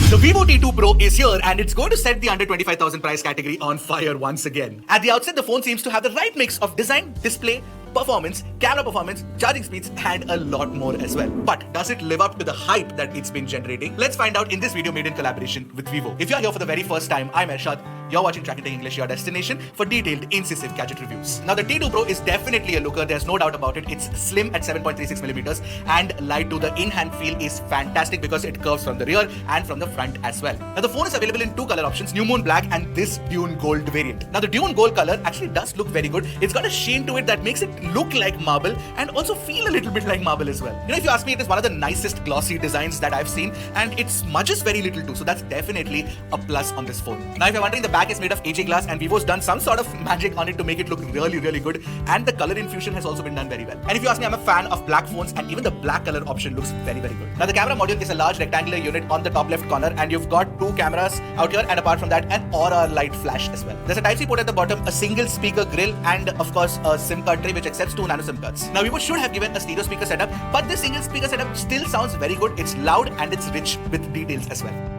The Vivo T2 Pro is here and it's going to set the under 25,000 price category on fire once again. At the outset, the phone seems to have the right mix of design, display, performance, camera performance, charging speeds, and a lot more as well. But does it live up to the hype that it's been generating? Let's find out in this video made in collaboration with Vivo. If you're here for the very first time, I'm Ershad. You're watching Track and English, your destination for detailed, incisive gadget reviews. Now, the T2 Pro is definitely a looker. There's no doubt about it. It's slim at 7.36 millimeters and light to the in-hand feel is fantastic because it curves from the rear and from the front as well. Now, the phone is available in two color options, New Moon Black and this Dune Gold variant. Now, the Dune Gold color actually does look very good. It's got a sheen to it that makes it look like marble and also feel a little bit like marble as well. You know, if you ask me, it is one of the nicest glossy designs that I've seen and it smudges very little too. So that's definitely a plus on this phone. Now, if you're wondering, the back is made of AG glass and Vivo's done some sort of magic on it to make it look really, really good. And the color infusion has also been done very well. And if you ask me, I'm a fan of black phones and even the black color option looks very, very good. Now, the camera module is a large rectangular unit on the top left corner and you've got two cameras out here and apart from that, an aura light flash as well. There's a Type-C port at the bottom, a single speaker grill and of course a SIM card tray which accepts 2 nano SIM cards. Now, Vivo should have given a stereo speaker setup, but this single speaker setup still sounds very good. It's loud and it's rich with details as well.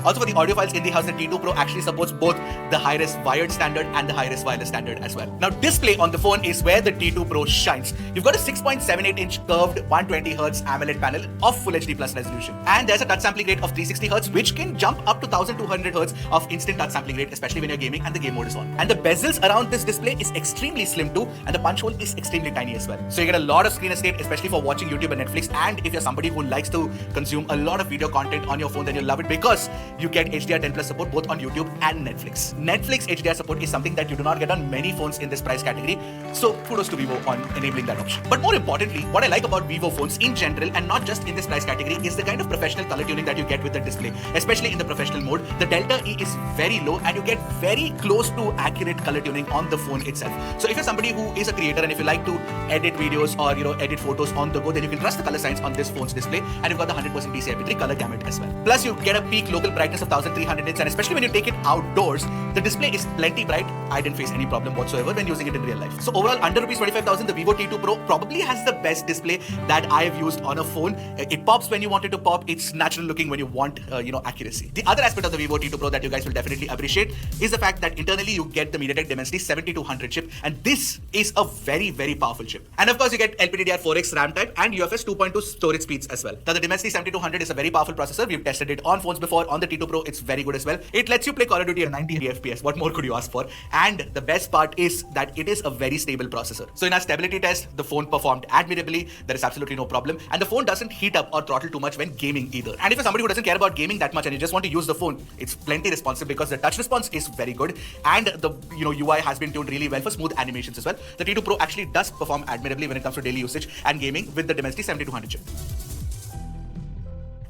Also, for the audiophiles in the house, the T2 Pro actually supports both the high-res wired standard and the high-res wireless standard as well. Now, display on the phone is where the T2 Pro shines. You've got a 6.78-inch curved 120Hz AMOLED panel of Full HD Plus resolution. And there's a touch sampling rate of 360Hz, which can jump up to 1200Hz of instant touch sampling rate, especially when you're gaming and the game mode is on. And the bezels around this display is extremely slim too, and the punch hole is extremely tiny as well. So you get a lot of screen escape, especially for watching YouTube and Netflix. And if you're somebody who likes to consume a lot of video content on your phone, then you'll love it because you get HDR10 Plus support both on YouTube and Netflix. Netflix HDR support is something that you do not get on many phones in this price category, so kudos to Vivo on enabling that option. But more importantly, what I like about Vivo phones in general and not just in this price category is the kind of professional color tuning that you get with the display, especially in the professional mode. The Delta E is very low and you get very close to accurate color tuning on the phone itself. So if you're somebody who is a creator and if you like to edit videos or edit photos on the go, then you can trust the color science on this phone's display, and you've got the 100% DCI-P3 color gamut as well. Plus, you get a peak local brightness of 1300 nits, and especially when you take it outdoors, the display is plenty bright. I didn't face any problem whatsoever when using it in real life. So overall, under rupees 25,000, the Vivo T2 Pro probably has the best display that I have used on a phone. It pops when you want it to pop. It's natural looking when you want, accuracy. The other aspect of the Vivo T2 Pro that you guys will definitely appreciate is the fact that internally you get the MediaTek Dimensity 7200 chip, and this is a very, very powerful chip. And of course, you get LPDDR4X RAM type and UFS 2.2 storage speeds as well. Now, the Dimensity 7200 is a very powerful processor. We've tested it on phones before. On the T2 Pro, it's very good as well. It lets you play Call of Duty at 90 FPS. What more could you ask for? And the best part is that it is a very stable processor. So in our stability test, the phone performed admirably. There is absolutely no problem. And the phone doesn't heat up or throttle too much when gaming either. And if you're somebody who doesn't care about gaming that much and you just want to use the phone, it's plenty responsive because the touch response is very good. And the UI has been tuned really well for smooth animations as well. The T2 Pro actually does perform admirably when it comes to daily usage and gaming with the Dimensity 7200 chip.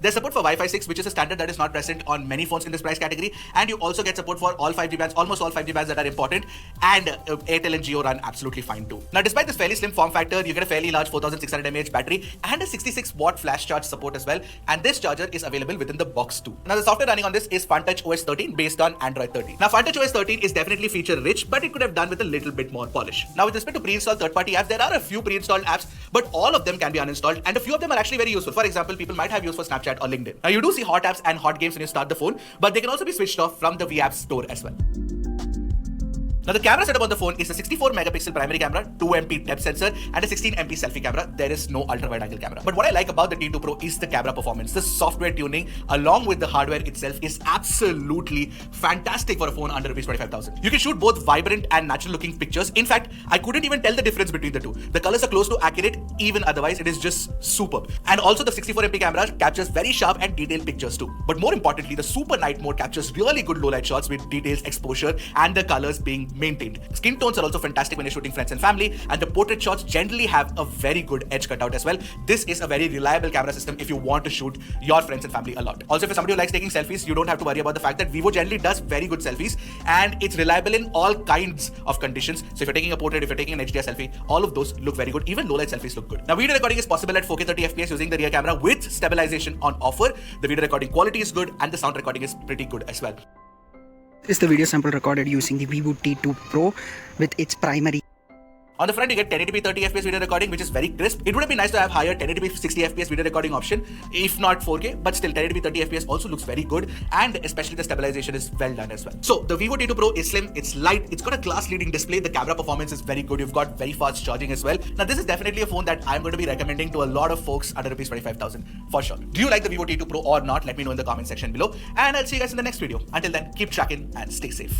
There's support for Wi-Fi 6, which is a standard that is not present on many phones in this price category. And you also get support for all 5G bands, almost all 5G bands that are important. And Airtel and Jio run absolutely fine too. Now, despite this fairly slim form factor, you get a fairly large 4600 mAh battery and a 66 watt flash charge support as well. And this charger is available within the box too. Now, the software running on this is FunTouch OS 13 based on Android 13. Now, FunTouch OS 13 is definitely feature rich, but it could have done with a little bit more polish. Now, with respect to pre-installed third-party apps, there are a few pre-installed apps, but all of them can be uninstalled. And a few of them are actually very useful. For example, people might have use for Snapchat or LinkedIn. Now, you do see hot apps and hot games when you start the phone, but they can also be switched off from the VApps store as well. Now, the camera setup on the phone is a 64 megapixel primary camera, 2MP depth sensor, and a 16MP selfie camera. There is no ultra wide angle camera. But what I like about the T2 Pro is the camera performance. The software tuning along with the hardware itself is absolutely fantastic for a phone under rupees 25,000. You can shoot both vibrant and natural looking pictures. In fact, I couldn't even tell the difference between the two. The colors are close to accurate, even otherwise it is just superb. And also the 64MP camera captures very sharp and detailed pictures too. But more importantly, the super night mode captures really good low light shots with details, exposure, and the colors being maintained. Skin tones are also fantastic when you're shooting friends and family, and the portrait shots generally have a very good edge cutout as well. This is a very reliable camera system if you want to shoot your friends and family a lot. Also, if you're somebody who likes taking selfies, you don't have to worry about the fact that Vivo generally does very good selfies, and it's reliable in all kinds of conditions. So if you're taking a portrait, if you're taking an HDR selfie, all of those look very good. Even low light selfies look good. Now, video recording is possible at 4K 30 FPS using the rear camera with stabilization on offer. The video recording quality is good, and the sound recording is pretty good as well. This is the video sample recorded using the Vivo T2 Pro with its primary. On the front, you get 1080p 30 FPS video recording, which is very crisp. It would have been nice to have higher 1080p 60 FPS video recording option, if not 4K, but still 1080p 30 FPS also looks very good, and especially the stabilization is well done as well. So the Vivo T2 Pro is slim, it's light, it's got a class-leading display, the camera performance is very good, you've got very fast charging as well. Now this is definitely a phone that I'm going to be recommending to a lot of folks under rupees 25,000 for sure. Do you like the Vivo T2 Pro or not? Let me know in the comment section below, and I'll see you guys in the next video. Until then, keep tracking and stay safe.